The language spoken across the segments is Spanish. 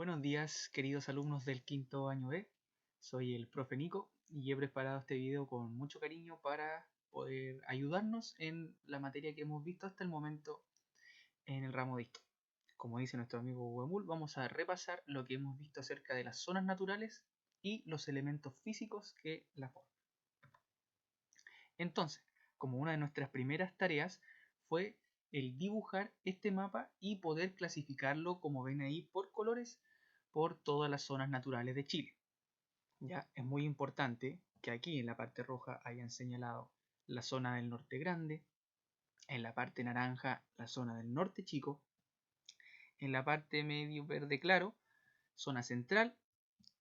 Buenos días, queridos alumnos del quinto año B. Soy el profe Nico y he preparado este video con mucho cariño para poder ayudarnos en la materia que hemos visto hasta el momento en el ramo de historia. Como dice nuestro amigo Huemul, vamos a repasar lo que hemos visto acerca de las zonas naturales y los elementos físicos que las forman. Entonces, como una de nuestras primeras tareas fue el dibujar este mapa y poder clasificarlo, como ven ahí, por colores por todas las zonas naturales de Chile. Ya es muy importante que aquí en la parte roja hayan señalado la zona del norte grande, en la parte naranja la zona del norte chico, en la parte medio verde claro, zona central,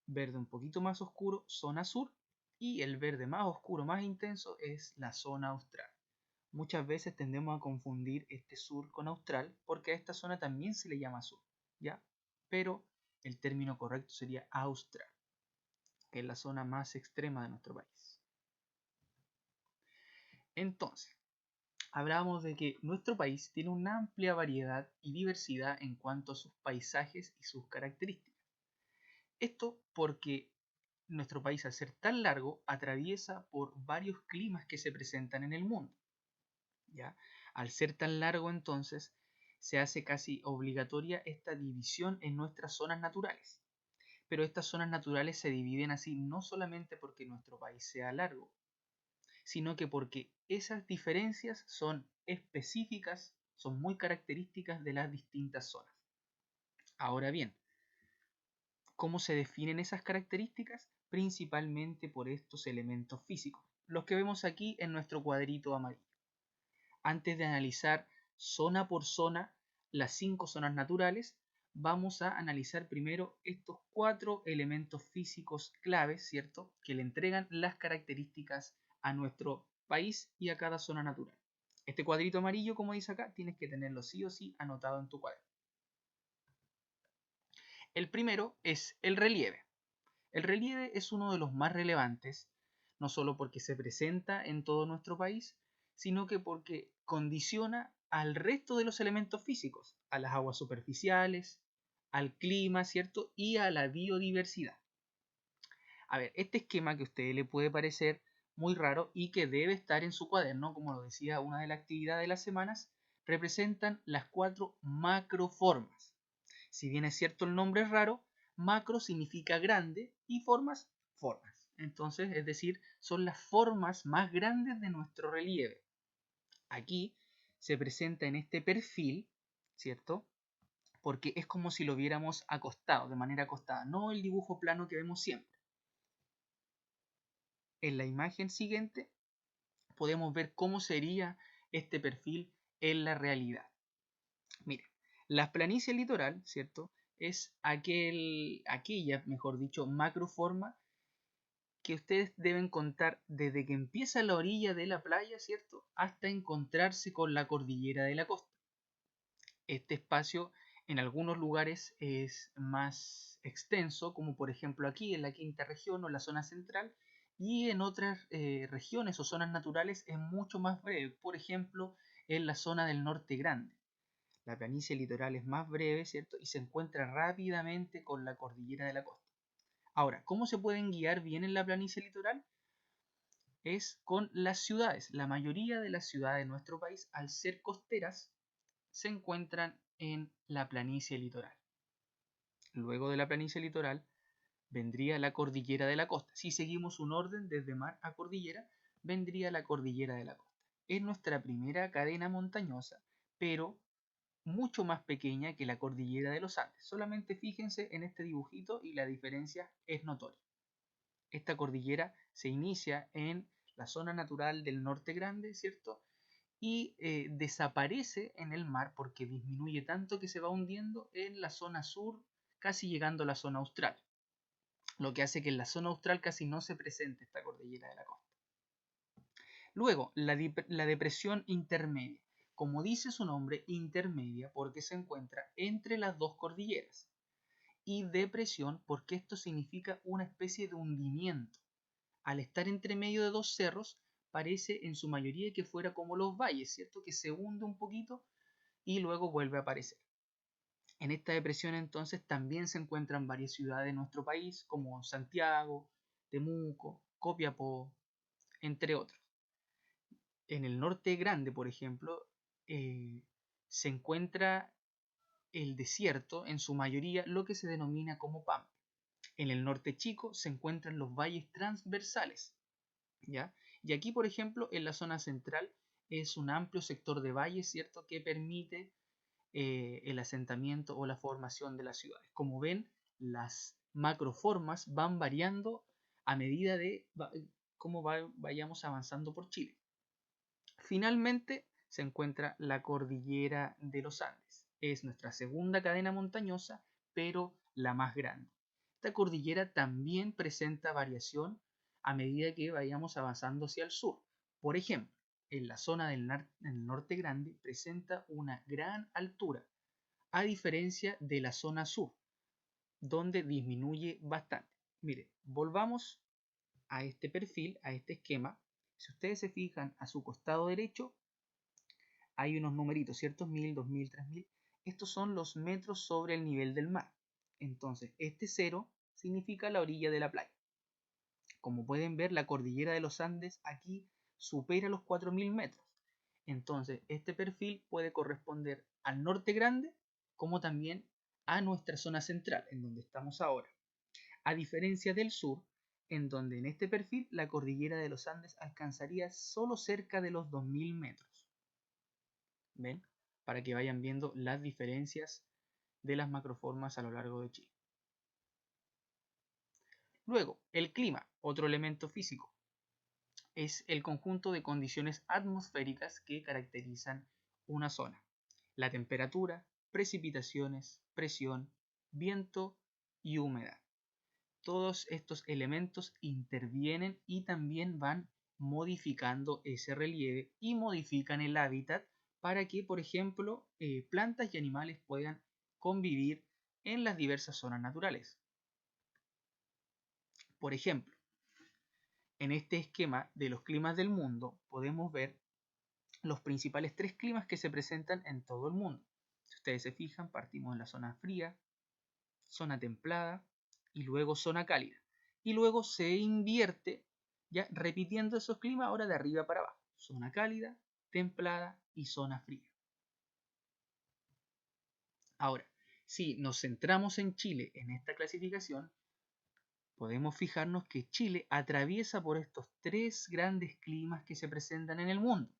verde un poquito más oscuro, zona sur, y el verde más oscuro, más intenso es la zona austral. Muchas veces tendemos a confundir este sur con austral porque a esta zona también se le llama sur, ¿ya? Pero el término correcto sería austral, que es la zona más extrema de nuestro país. Entonces, hablamos de que nuestro país tiene una amplia variedad y diversidad en cuanto a sus paisajes y sus características. Esto porque nuestro país, al ser tan largo, atraviesa por varios climas que se presentan en el mundo. ¿Ya? Al ser tan largo, entonces, se hace casi obligatoria esta división en nuestras zonas naturales. Pero estas zonas naturales se dividen así no solamente porque nuestro país sea largo, sino que porque esas diferencias son específicas, son muy características de las distintas zonas. Ahora bien, ¿cómo se definen esas características? Principalmente por estos elementos físicos, los que vemos aquí en nuestro cuadrito amarillo. Antes de analizar zona por zona las 5 zonas naturales, vamos a analizar primero estos 4 elementos físicos claves, ¿cierto?, que le entregan las características a nuestro país y a cada zona natural. Este cuadrito amarillo, como dice acá, tienes que tenerlo sí o sí anotado en tu cuaderno. El primero es el relieve. El relieve es uno de los más relevantes, no solo porque se presenta en todo nuestro país, sino que porque condiciona al resto de los elementos físicos, a las aguas superficiales, al clima, ¿cierto? Y a la biodiversidad. A ver, este esquema que a usted le puede parecer muy raro y que debe estar en su cuaderno, como lo decía una de las actividades de las semanas, representan las 4 macroformas. Si bien es cierto el nombre es raro, macro significa grande y formas, formas. Entonces, es decir, son las formas más grandes de nuestro relieve. Aquí se presenta en este perfil, ¿cierto? Porque es como si lo viéramos acostado, de manera acostada, no el dibujo plano que vemos siempre. En la imagen siguiente podemos ver cómo sería este perfil en la realidad. Miren, la planicie litoral, ¿cierto? Es aquella, mejor dicho, macroforma que ustedes deben contar desde que empieza la orilla de la playa, ¿cierto?, hasta encontrarse con la cordillera de la costa. Este espacio en algunos lugares es más extenso, como por ejemplo aquí en la quinta región o la zona central, y en otras regiones o zonas naturales es mucho más breve, por ejemplo en la zona del norte grande. La planicie litoral es más breve, ¿cierto? Y se encuentra rápidamente con la cordillera de la costa. Ahora, ¿cómo se pueden guiar bien en la planicie litoral? Es con las ciudades. La mayoría de las ciudades de nuestro país, al ser costeras, se encuentran en la planicie litoral. Luego de la planicie litoral vendría la cordillera de la costa. Si seguimos un orden desde mar a cordillera, vendría la cordillera de la costa. Es nuestra primera cadena montañosa, pero mucho más pequeña que la cordillera de los Andes. Solamente fíjense en este dibujito y la diferencia es notoria. Esta cordillera se inicia en la zona natural del norte grande, ¿cierto? Y desaparece en el mar porque disminuye tanto que se va hundiendo en la zona sur, casi llegando a la zona austral. Lo que hace que en la zona austral casi no se presente esta cordillera de la costa. Luego, la depresión intermedia. Como dice su nombre, intermedia porque se encuentra entre las dos cordilleras. Y depresión porque esto significa una especie de hundimiento. Al estar entre medio de dos cerros, parece en su mayoría que fuera como los valles, ¿cierto? Que se hunde un poquito y luego vuelve a aparecer. En esta depresión entonces también se encuentran varias ciudades de nuestro país, como Santiago, Temuco, Copiapó, entre otros. En el norte grande, por ejemplo, se encuentra el desierto, en su mayoría lo que se denomina como pampa. En el norte chico se encuentran los valles transversales, ¿ya? Y aquí, por ejemplo, en la zona central es un amplio sector de valles, ¿cierto?, que permite el asentamiento o la formación de las ciudades. Como ven, las macroformas van variando a medida de cómo vayamos avanzando por Chile. Finalmente se encuentra la cordillera de los Andes. Es nuestra segunda cadena montañosa, pero la más grande. Esta cordillera también presenta variación a medida que vayamos avanzando hacia el sur. Por ejemplo, en la zona del norte grande presenta una gran altura, a diferencia de la zona sur, donde disminuye bastante. Mire, volvamos a este perfil, a este esquema. Si ustedes se fijan a su costado derecho, hay unos numeritos, ¿cierto? 1000, 2000, 3000. Estos son los metros sobre el nivel del mar. Entonces, este 0 significa la orilla de la playa. Como pueden ver, la cordillera de los Andes aquí supera los 4000 metros. Entonces, este perfil puede corresponder al norte grande, como también a nuestra zona central, en donde estamos ahora. A diferencia del sur, en donde en este perfil la cordillera de los Andes alcanzaría solo cerca de los 2000 metros. ¿Ven? Para que vayan viendo las diferencias de las macroformas a lo largo de Chile. Luego, el clima, otro elemento físico, es el conjunto de condiciones atmosféricas que caracterizan una zona. La temperatura, precipitaciones, presión, viento y humedad. Todos estos elementos intervienen y también van modificando ese relieve y modifican el hábitat para que, por ejemplo, plantas y animales puedan convivir en las diversas zonas naturales. Por ejemplo, en este esquema de los climas del mundo podemos ver los principales 3 climas que se presentan en todo el mundo. Si ustedes se fijan, partimos en la zona fría, zona templada y luego zona cálida. Y luego se invierte, ya repitiendo esos climas ahora de arriba para abajo. Zona cálida, templada y zona fría. Ahora, si nos centramos en Chile en esta clasificación, podemos fijarnos que Chile atraviesa por estos 3 grandes climas que se presentan en el mundo.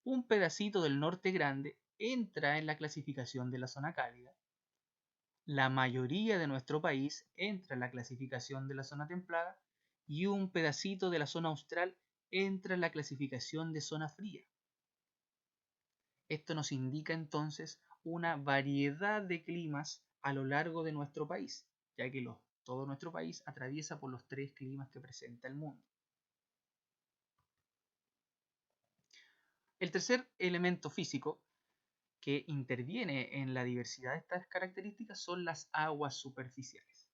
Un pedacito del norte grande entra en la clasificación de la zona cálida. La mayoría de nuestro país entra en la clasificación de la zona templada y un pedacito de la zona austral entra en la clasificación de zona fría. Esto nos indica entonces una variedad de climas a lo largo de nuestro país, ya que todo nuestro país atraviesa por los 3 climas que presenta el mundo. El tercer elemento físico que interviene en la diversidad de estas características son las aguas superficiales.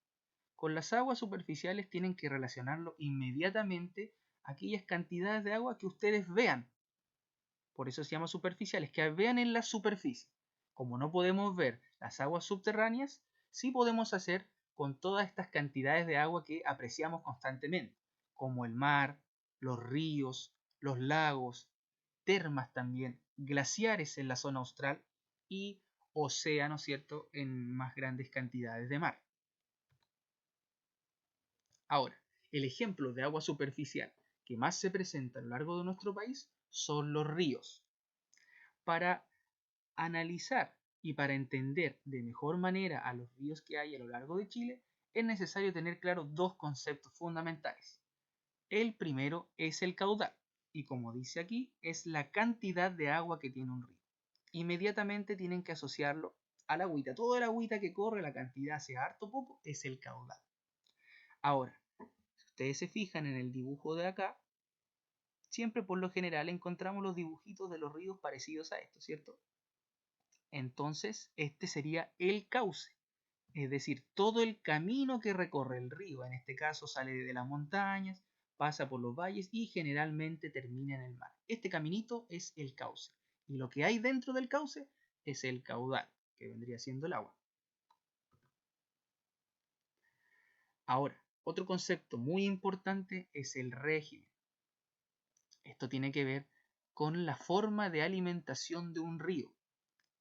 Con las aguas superficiales tienen que relacionarlo inmediatamente aquellas cantidades de agua que ustedes vean. Por eso se llama superficiales, que vean en la superficie. Como no podemos ver las aguas subterráneas, sí podemos hacer con todas estas cantidades de agua que apreciamos constantemente, como el mar, los ríos, los lagos, termas también, glaciares en la zona austral y océanos, ¿cierto?, en más grandes cantidades de mar. Ahora, el ejemplo de agua superficial que más se presenta a lo largo de nuestro país son los ríos. Para analizar y para entender de mejor manera a los ríos que hay a lo largo de Chile, es necesario tener claro 2 conceptos fundamentales. El primero es el caudal, y como dice aquí, es la cantidad de agua que tiene un río. Inmediatamente tienen que asociarlo al agüita. Toda el agüita que corre, la cantidad sea harto o poco, es el caudal. Ahora, si ustedes se fijan en el dibujo de acá, siempre por lo general encontramos los dibujitos de los ríos parecidos a esto, ¿cierto? Entonces, este sería el cauce, es decir, todo el camino que recorre el río. En este caso sale de las montañas, pasa por los valles y generalmente termina en el mar. Este caminito es el cauce y lo que hay dentro del cauce es el caudal, que vendría siendo el agua. Ahora, otro concepto muy importante es el régimen. Esto tiene que ver con la forma de alimentación de un río,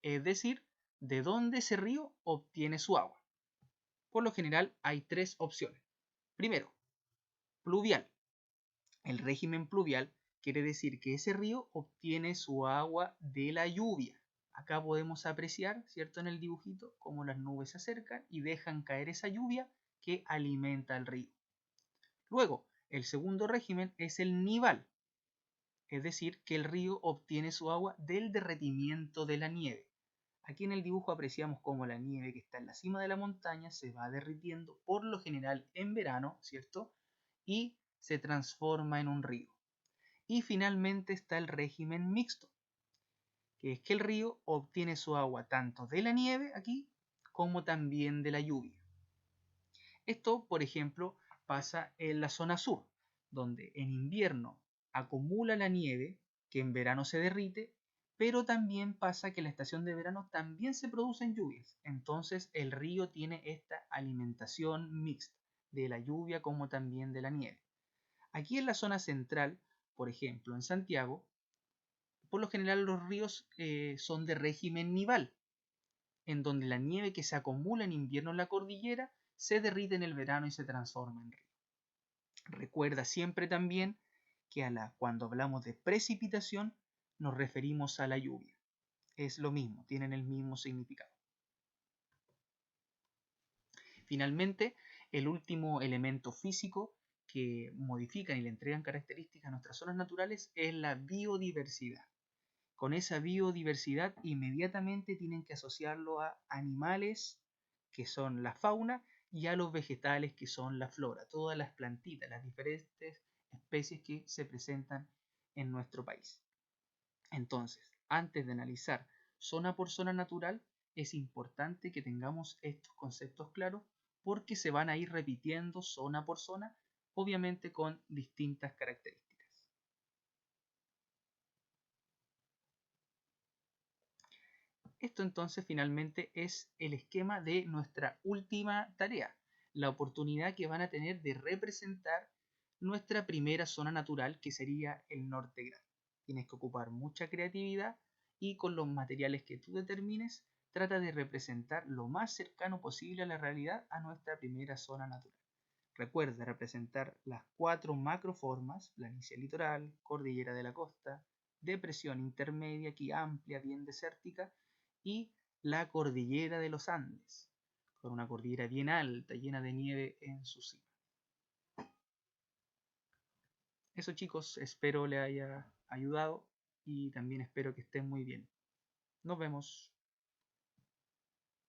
es decir, de dónde ese río obtiene su agua. Por lo general hay tres opciones. Primero, pluvial. El régimen pluvial quiere decir que ese río obtiene su agua de la lluvia. Acá podemos apreciar, ¿cierto?, en el dibujito, cómo las nubes se acercan y dejan caer esa lluvia que alimenta al río. Luego, el segundo régimen es el nival, es decir, que el río obtiene su agua del derretimiento de la nieve. Aquí en el dibujo apreciamos cómo la nieve que está en la cima de la montaña se va derritiendo, por lo general en verano, ¿cierto?, y se transforma en un río. Y finalmente está el régimen mixto, que es que el río obtiene su agua tanto de la nieve aquí como también de la lluvia. Esto, por ejemplo, pasa en la zona sur, donde en invierno acumula la nieve que en verano se derrite, pero también pasa que en la estación de verano también se producen lluvias. Entonces el río tiene esta alimentación mixta, de la lluvia como también de la nieve. Aquí en la zona central, por ejemplo en Santiago, por lo general los ríos son de régimen nival, en donde la nieve que se acumula en invierno en la cordillera se derrite en el verano y se transforma en río. Recuerda siempre también que cuando hablamos de precipitación nos referimos a la lluvia. Es lo mismo, tienen el mismo significado. Finalmente, el último elemento físico que modifican y le entregan características a nuestras zonas naturales es la biodiversidad. Con esa biodiversidad inmediatamente tienen que asociarlo a animales, que son la fauna, y a los vegetales, que son la flora, todas las plantitas, las diferentes especies que se presentan en nuestro país. Entonces, antes de analizar zona por zona natural, es importante que tengamos estos conceptos claros porque se van a ir repitiendo zona por zona, obviamente con distintas características. Esto entonces finalmente es el esquema de nuestra última tarea, la oportunidad que van a tener de representar nuestra primera zona natural, que sería el norte grande. Tienes que ocupar mucha creatividad y con los materiales que tú determines, trata de representar lo más cercano posible a la realidad a nuestra primera zona natural. Recuerda representar las 4 macroformas: planicie litoral, cordillera de la costa, depresión intermedia aquí amplia, bien desértica, y la cordillera de los Andes, con una cordillera bien alta, llena de nieve en su cima. Eso, chicos, espero les haya ayudado y también espero que estén muy bien. Nos vemos.